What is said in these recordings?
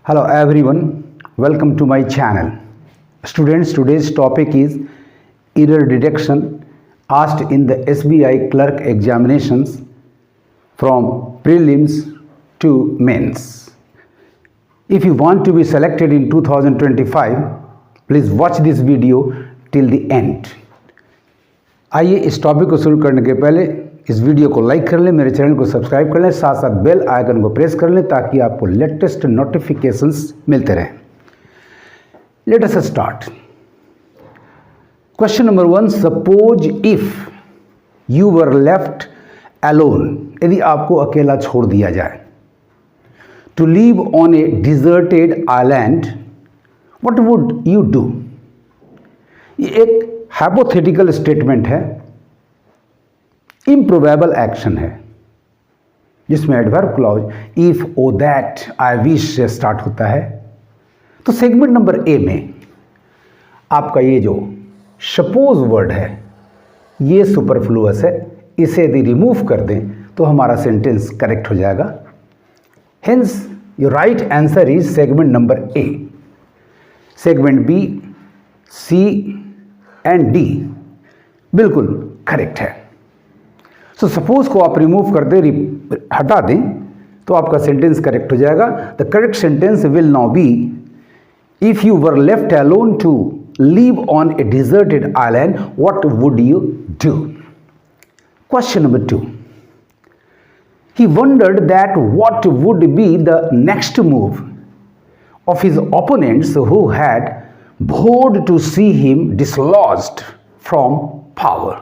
Hello everyone, welcome to my channel. Students, today's topic is error detection asked in the SBI clerk examinations from prelims to mains. If you want to be selected in 2025, please watch this video till the end. आइए इस topic को शुरू करने के पहले इस video को like कर लें, मेरे चैनल को सब्सक्राइब कर लें, साथ साथ बेल आइकन को प्रेस कर लें ताकि आपको लेटेस्ट नोटिफिकेशंस मिलते रहें. Let us start. Question number 1. Suppose if you were left alone, यदि आपको अकेला छोड़ दिया जाए, to live on a deserted island, what would you do. ये एक हाइपोथेटिकल स्टेटमेंट है, इम्प्रोबेबल एक्शन है, जिसमें adverb clause if O that I wish से स्टार्ट होता है. तो सेगमेंट नंबर ए में आपका ये जो सपोज वर्ड है ये सुपरफ्लुअस है, इसे यदि रिमूव कर दें तो हमारा सेंटेंस करेक्ट हो जाएगा. Hence your right answer is segment number A. Segment B, C and D बिल्कुल करेक्ट है. सो सपोज को आप रिमूव कर दें, हटा दें, तो आपका सेंटेंस करेक्ट हो जाएगा. The correct sentence will now be if you were left alone to live on a deserted island, what would you do. Question number 2. He wondered that what would be the next move of his opponents who had vowed to see him dislodged from power.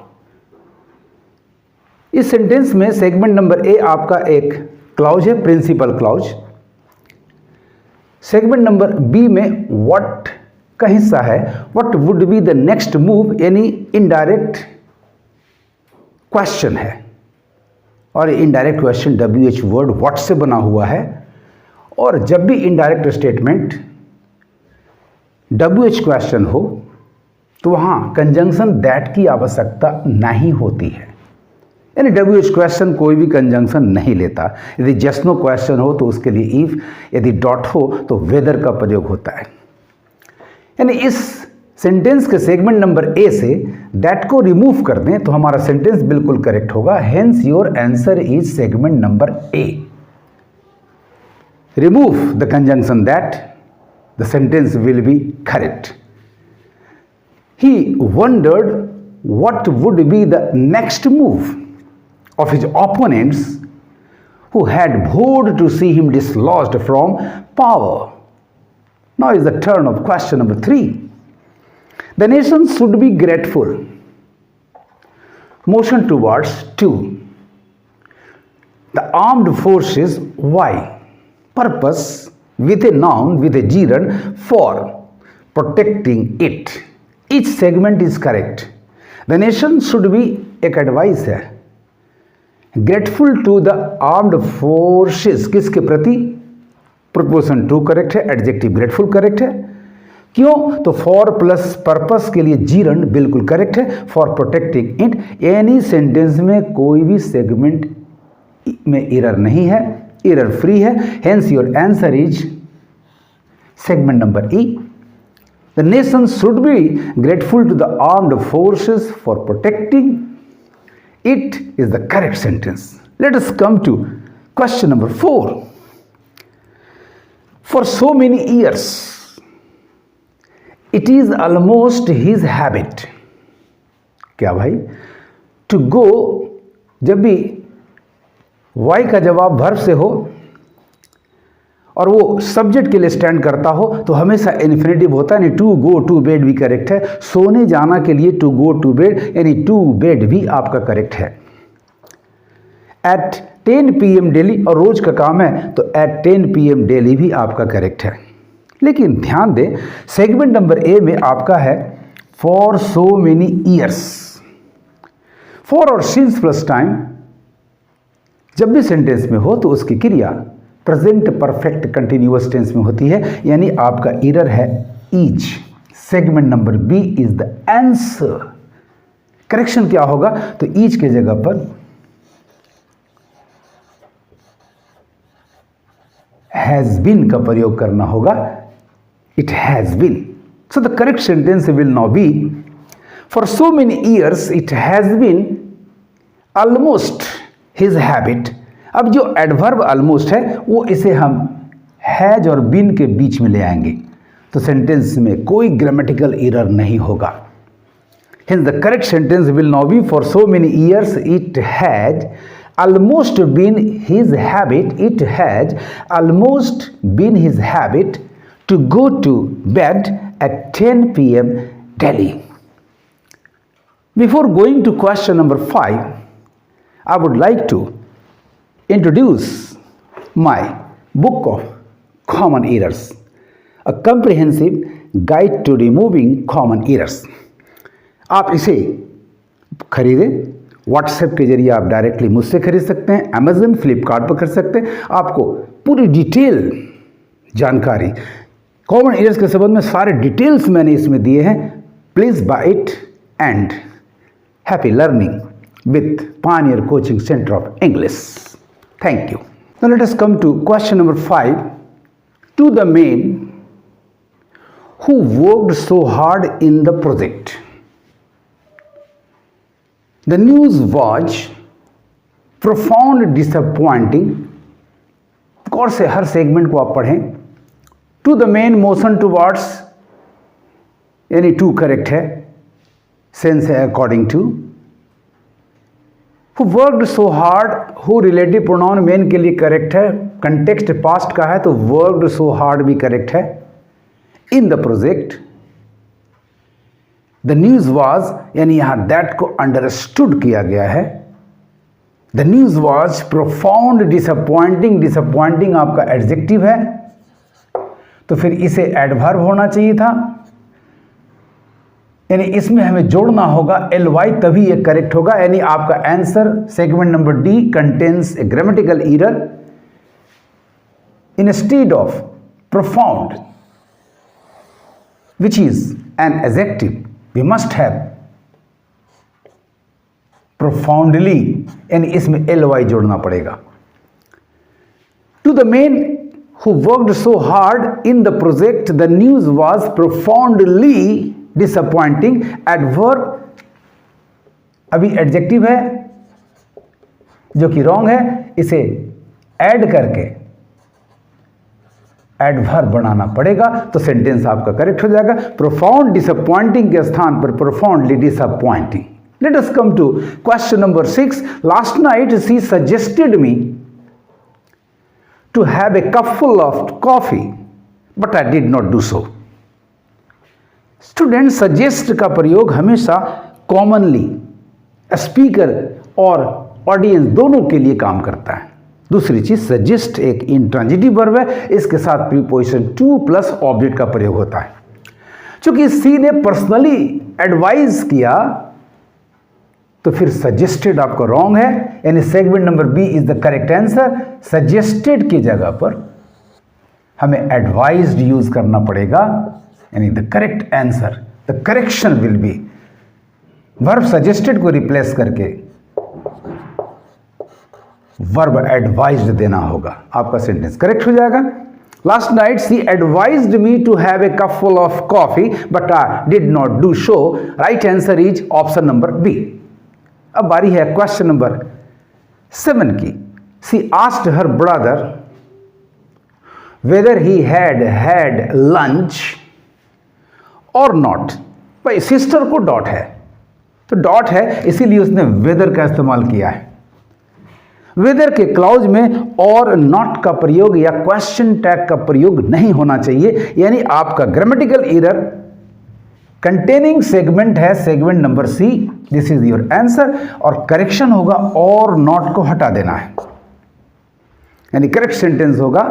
इस sentence में segment number A आपका एक clause है, principal clause. Segment number B में what का हिस्सा है, what would be the next move, यानी इनडायरेक्ट क्वेश्चन है. और indirect question WH word what से बना हुआ है, और जब भी इनडायरेक्ट स्टेटमेंट WH क्वेश्चन हो तो वहाँ कंजंक्शन दैट की आवश्यकता नहीं होती है. यानी WH क्वेश्चन कोई भी कंजंक्शन नहीं लेता. यदि जस्ट नो क्वेश्चन हो तो उसके लिए इफ, यदि डॉट हो तो वेदर का प्रयोग होता है. यानी इस सेंटेंस के segment number A say that को रिमूव कर दें तो हमारा सेंटेंस बिल्कुल करेक्ट होगा. Hence your answer is segment number A. Remove the conjunction that, the sentence will be correct. He wondered what would be the next move of his opponents who had vowed to see him dislodged from power. Now is the turn of question number 3. The nation should be grateful. Motion towards 2. The armed forces, why? Purpose with a noun with a gerund, for protecting it. Each segment is correct. The nation should be एक advice है. Grateful to the armed forces किसके प्रति, preposition to correct है, adjective grateful correct है. क्यों, तो for plus purpose के लिए जीरंड बिल्कुल करेक्ट है. For protecting it, any sentence में कोई भी सेगमेंट में एरर नहीं है, एरर फ्री है. Hence your answer is segment number E. The nation should be grateful to the armed forces for protecting it is the correct sentence. Let us come to question number 4. For so many years it is almost his habit. क्या भाई, to go, जब भी Y का जवाब verb से हो और वो सब्जेक्ट के लिए स्टैंड करता हो तो हमेशा इन्फिनेटिव होता है. यानी टू गो टू बेड भी करेक्ट है. सोने जाना के लिए टू गो टू बेड, यानी टू बेड भी आपका करेक्ट है. एट 10 PM डेली, और रोज का काम है तो एट 10 PM डेली भी आपका करेक्ट है. लेकिन ध्यान दें सेगमेंट नंबर ए में आपका है for so many years. For और सिंस प्लस टाइम जब भी सेंटेंस में हो तो उसकी क्रिया प्रेजेंट परफेक्ट कंटिन्यूअस टेंस में होती है. यानी आपका एरर है each. Segment number B is the answer. Correction क्या होगा, तो ईच के जगह पर हैज़ बीन का प्रयोग करना होगा, it has been. So the correct sentence will now be for so many years it has been almost his habit. अब जो एडवर्ब ऑलमोस्ट है वो इसे हम हैज और बीन के बीच में ले आएंगे तो सेंटेंस में कोई ग्रामेटिकल एरर नहीं होगा. Hence the correct sentence will now be for so many years it had almost been his habit, it had almost been his habit to go to bed at 10 p.m. daily. Before going to question number 5, I would like to introduce my book of common errors, a comprehensive guide to removing common errors. आप इसे खरीदें, WhatsApp के जरिए आप directly मुझसे खरीद सकते हैं, अमेजन फ्लिपकार्ट पर खरीद सकते हैं. आपको पूरी डिटेल जानकारी कॉमन एरर्स के संबंध में सारे डिटेल्स मैंने इसमें दिए हैं. Please buy it and happy learning with pioneer coaching centre of English. Thank you. Now let us come to question number 5. To the man who worked so hard in the project. The news was profound disappointing. गौर से हर सेगमेंट को आप पढ़ें. To the main motion towards यानी to correct है, sense है according to. Who worked so hard, who relative pronoun man के लिए करेक्ट है. कंटेक्स्ट पास्ट का है तो वर्कड सो हार्ड भी करेक्ट है. इन the project the news was यानी यहां दैट को अंडरस्टूड किया गया है. The news was profound disappointing. Disappointing आपका एडजेक्टिव है तो फिर इसे एडवर्ब होना चाहिए था, यानी इसमें हमें जोड़ना होगा ly, तभी ये करेक्ट होगा. यानी आपका answer segment number D contains A grammatical error. Instead of profound which is an adjective we must have profoundly, यानी इसमें ly जोड़ना पड़ेगा. To the man who worked so hard in the project, the news was profoundly disappointing. Adverb अभी adjective है जो कि wrong है, इसे ऐड करके एडवर्ब बनाना पड़ेगा तो सेंटेंस आपका करेक्ट हो जाएगा. प्रोफाउंड डिसअपॉइंटिंग के स्थान पर profoundly disappointing. Let us come to question number 6. Last night she suggested me to have a cupful of coffee but I did not do so. Student, suggest का प्रयोग हमेशा commonly speaker और audience दोनों के लिए काम करता है. दूसरी चीज, सजेस्ट एक इंट्रांजिटिव वर्ब है, इसके साथ प्रीपोजिशन टू प्लस ऑब्जेक्ट का प्रयोग होता है. चूंकि सी ने पर्सनली एडवाइज किया तो फिर सजेस्टेड आपका रॉन्ग है, यानी segment number B is the correct answer. Suggested की जगह पर हमें एडवाइज्ड यूज करना पड़ेगा, यानी the correct answer, the correction will be verb suggested को रिप्लेस करके वर्ब एडवाइज्ड देना होगा. आपका सेंटेंस करेक्ट हो जाएगा. Last night she advised me to have a cup full of coffee but I did not do so. Right answer is option number B. अब बारी है क्वेश्चन नंबर 7 की. She asked her brother whether he had lunch और not. भाई sister co dot है तो dot है इसीलिए उसने वेदर का इस्तेमाल किया है. वेदर के क्लाउज में और नॉट का प्रयोग या क्वेश्चन टैग का प्रयोग नहीं होना चाहिए, यानी आपका ग्रामेटिकल एरर कंटेनिंग सेगमेंट है segment number C. This is your answer. और करेक्शन होगा और नॉट को हटा देना है, यानी करेक्ट सेंटेंस होगा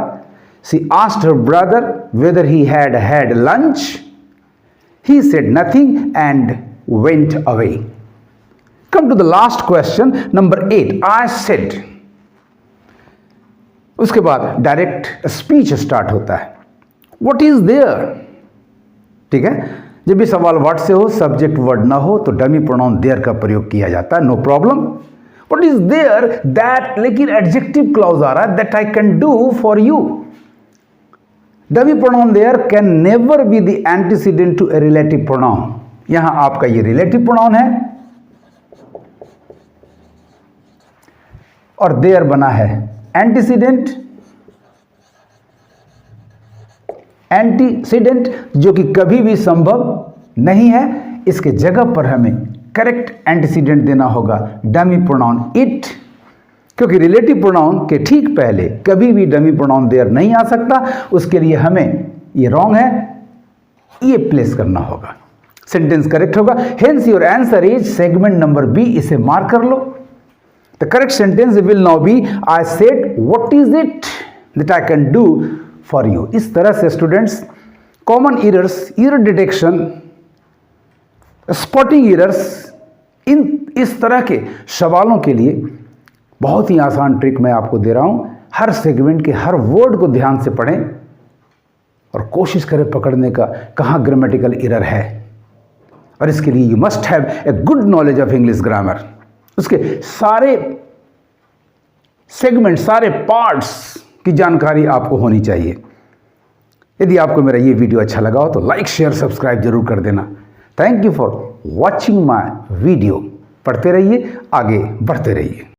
she asked her brother whether he had lunch. He said nothing and went away. Come to the last question, number 8. I said. उसके बाद डायरेक्ट स्पीच स्टार्ट होता है. What is there? ठीक है, जब भी सवाल व्हाट से हो, सब्जेक्ट वर्ड ना हो तो डमी प्रोनाउन देयर का प्रयोग किया जाता है. No problem. What is there that, लेकिन एडजेक्टिव क्लॉज आ रहा है, that I can do for you. Dummy pronoun there can never be the antecedent to a relative pronoun. यहां आपका ये रिलेटिव प्रोनाउन है और देयर बना है एंटीसीडेंट, जो कि कभी भी संभव नहीं है। इसके जगह पर हमें करेक्ट एंटीसीडेंट देना होगा डमी प्रोनाउन इट, क्योंकि रिलेटिव प्रोनाउन के ठीक पहले कभी भी डमी प्रोनाउन देयर नहीं आ सकता। उसके लिए हमें ये रॉन्ग है, ये प्लेस करना होगा, सेंटेंस करेक्ट होगा। Hence your answer is segment number B, इसे मार्क कर लो। The correct sentence will now be I said what is it that I can do for you. इस तरह से students common errors, error detection, spotting errors, इस तरह के सवालों के लिए बहुत ही आसान ट्रिक मैं आपको दे रहा हूं। हर सेगमेंट के हर वर्ड को ध्यान से पढ़ें और कोशिश करें पकड़ने का कहां ग्रामेटिकल एरर है। और इसके लिए you must have a good knowledge of English grammar. उसके सारे सेगमेंट, सारे पार्ट्स की जानकारी आपको होनी चाहिए। यदि आपको मेरा ये वीडियो अच्छा लगा हो तो लाइक, शेयर, सब्सक्राइब जरूर कर देना। Thank you for watching my video. पढ़ते रहिए, आगे बढ़ते रहिए।